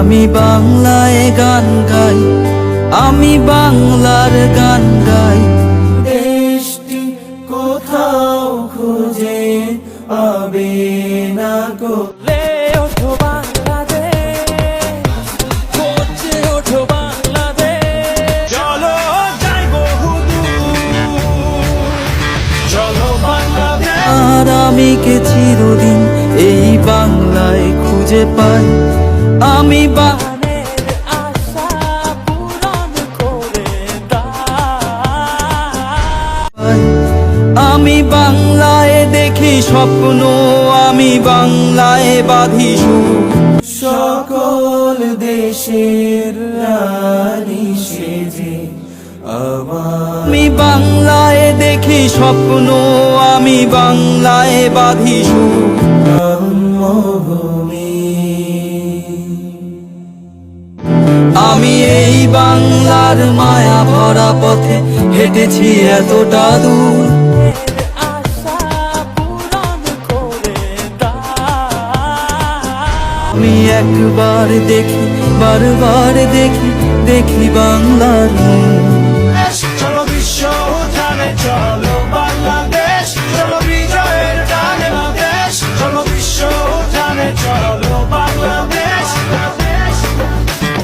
আমি বাংলায় গান গাই, আমি বাংলার গান গাই। দেশটি কোথাও খুঁজে পাবে না গো। লে ওঠো বাংলাদেশ, গর্জে ওঠো বাংলাদেশ। চলো যাই বহুদূর, চলো বাংলাদেশ। আর আমি কে চিরদিন এই বাংলায় খুঁজে পাই, আমি প্রাণের আশা পূরণ করে দাও। আমি বাংলায় দেখি স্বপ্ন, আমি বাংলায় বাঁধি সুর। সকল দেশের রানী সেজে আমি বাংলায় দেখি স্বপ্ন, আমি বাংলায় বাঁধি সুর। জন্মভূমি আমি এই বাংলার মায়া ভরা পথে হেঁটেছি এতটা দূর। আশা পূরণ করে দাও। আমি একবার দেখি, বারবার দেখি, দেখি বাংলার